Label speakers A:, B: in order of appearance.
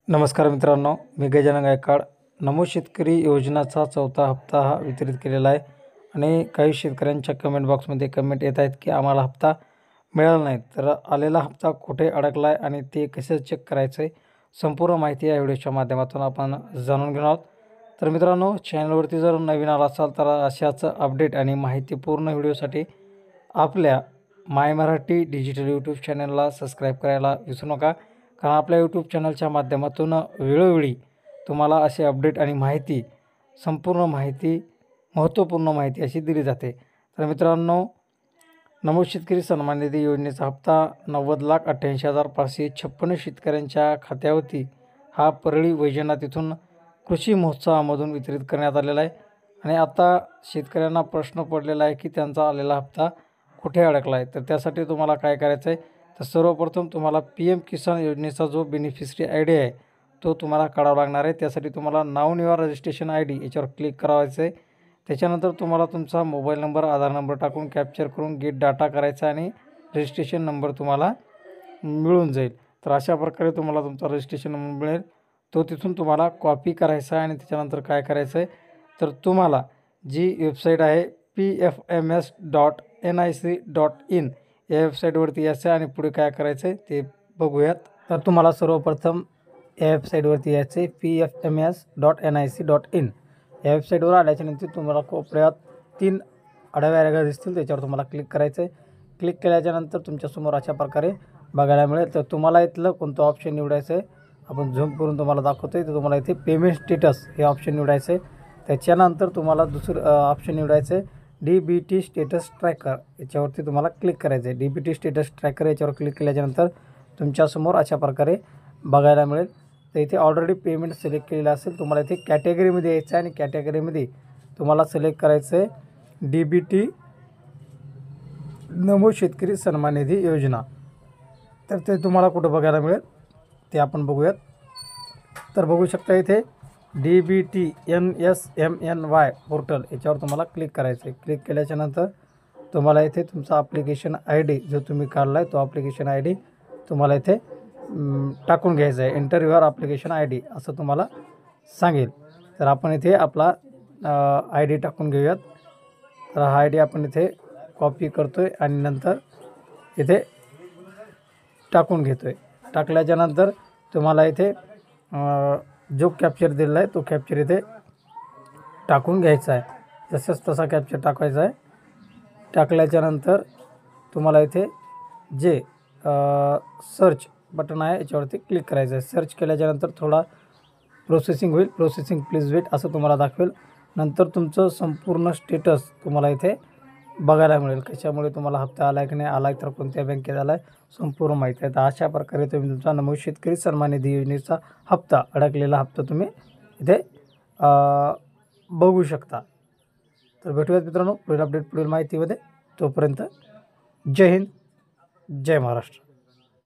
A: नमस्कार मित्रांनो, मी गजानन गायकवाड. नमो शेतकरी योजनाचा चौथा हप्ता हा वितरित केलेला आहे आणि काही शेतकऱ्यांच्या कमेंट बॉक्समध्ये कमेंट येत आहेत की आम्हाला हप्ता मिळाला नाही. तर आलेला हप्ता कुठे अडकला आहे आणि ते कसं चेक करायचं आहे, संपूर्ण माहिती या व्हिडिओच्या माध्यमातून आपण जाणून घेणार आहोत. तर मित्रांनो, चॅनलवरती जर नवीन आला असाल तर अशाच अपडेट आणि माहितीपूर्ण व्हिडिओसाठी आपल्या माय मराठी डिजिटल यूट्यूब चॅनलला सबस्क्राईब करायला विसरू नका. कारण आपल्या यूट्यूब चॅनलच्या माध्यमातून वेळोवेळी तुम्हाला असे अपडेट आणि माहिती, संपूर्ण माहिती, महत्त्वपूर्ण माहिती अशी दिली जाते. तर मित्रांनो, नमो शेतकरी सन्मान निधी योजनेचा हप्ता 90,88,556 शेतकऱ्यांच्या खात्यावरती हा परळी वैजनाथ इथून कृषी महोत्सवामधून वितरित करण्यात आलेला आहे. आणि आता शेतकऱ्यांना प्रश्न पडलेला आहे की त्यांचा आलेला हप्ता कुठे अडकला आहे. तर त्यासाठी तुम्हाला काय करायचं आहे, तर सर्वप्रथम तुम्हाला PM किसान योजनेचा जो बेनिफिशरी ID आहे तो तुम्हाला काढावा लागणार आहे. त्यासाठी तुम्हाला नाव निवार रजिस्ट्रेशन ID याच्यावर क्लिक करायचं आहे. त्याच्यानंतर तुम्हाला तुमचा मोबाईल नंबर, आधार नंबर टाकून कॅप्चर करून गेट डाटा करायचा आणि रजिस्ट्रेशन नंबर तुम्हाला मिळून जाईल. तर अशा प्रकारे तुम्हाला तुमचा रजिस्ट्रेशन नंबर मिळेल. तो तिथून तुम्हाला कॉपी करायचा आहे आणि त्याच्यानंतर काय करायचं आहे, तर तुम्हाला जी वेबसाईट आहे pfms.nic.in या वेबसाईटवरती यायचं आणि पुढे काय करायचं आहे ते बघूयात. तर तुम्हाला सर्वप्रथम या वेबसाईटवरती यायचं आहे pfms.nic.in. या वेबसाईटवर आल्याच्यानंतर तुम्हाला कोपऱ्यात 3 आडव्या रेघा दिसतील, त्याच्यावर तुम्हाला क्लिक करायचं आहे. क्लिक केल्याच्यानंतर तुमच्यासमोर अशा प्रकारे बघायला मिळेल. तर तुम्हाला इथलं कोणतं ऑप्शन निवडायचं आहे, आपण झूम करून तुम्हाला दाखवतो आहे. तर तुम्हाला इथे पेमेंट स्टेटस हे ऑप्शन निवडायचं आहे. त्याच्यानंतर तुम्हाला दुसरं ऑप्शन निवडायचं आहे DBT स्टेटस ट्रॅकर. याच्यावरती तुम्हाला क्लिक करायचं आहे. DBT स्टेटस ट्रॅकर याच्यावर क्लिक केल्याच्यानंतर तुमच्यासमोर अशा प्रकारे बघायला मिळेल. तर इथे ऑलरेडी पेमेंट सिलेक्ट केलेलं असेल. तुम्हाला इथे कॅटेगरीमध्ये यायचं आहे आणि कॅटेगरीमध्ये तुम्हाला सिलेक्ट करायचं आहे DBT नमो शेतकरी सन्मान निधी योजना. तर ते तुम्हाला कुठं बघायला मिळेल ते आपण बघूयात. तर बघू शकता इथे DBT NSMNY पोर्टल याच्यावर तुम्हाला क्लिक करायचं आहे. क्लिक केल्याच्यानंतर तुम्हाला इथे तुमचा ॲप्लिकेशन ID जो तुम्ही काढला आहे तो ॲप्लिकेशन ID तुम्हाला इथे टाकून घ्यायचं आहे. एंटर युअर ॲप्लिकेशन ID असं तुम्हाला सांगेल. तर आपण इथे आपला ID टाकून घेऊयात. तर हा ID आपण इथे कॉपी करतो आहे आणि नंतर इथे टाकून घेतो आहे. टाकल्याच्यानंतर तुम्हाला इथे जो कॅप्चर दिलेला आहे तो कॅप्चर इथे टाकून घ्यायचा आहे. जसंच तसा कॅप्चर टाकायचा आहे. टाकल्याच्यानंतर तुम्हाला इथे जे सर्च बटन आहे याच्यावरती क्लिक करायचं आहे. सर्च केल्याच्यानंतर थोडा प्रोसेसिंग होईल. प्रोसेसिंग प्लीज वेट असं तुम्हाला दाखवेल. नंतर तुमचं संपूर्ण स्टेटस तुम्हाला इथे बघायला मिळेल. कशामुळे तुम्हाला हप्ता आला आहे की नाही आला आहे, तर कोणत्या बँकेत आला आहे, संपूर्ण माहिती आहे. तर अशा प्रकारे तुम्ही तुमचा नमो शेतकरी सन्मान निधी योजनेचा हप्ता, अडकलेला हप्ता तुम्ही इथे बघू शकता. तर भेटूयात मित्रांनो पुढील अपडेट, पुढील माहितीमध्ये. तोपर्यंत जय हिंद, जय महाराष्ट्र.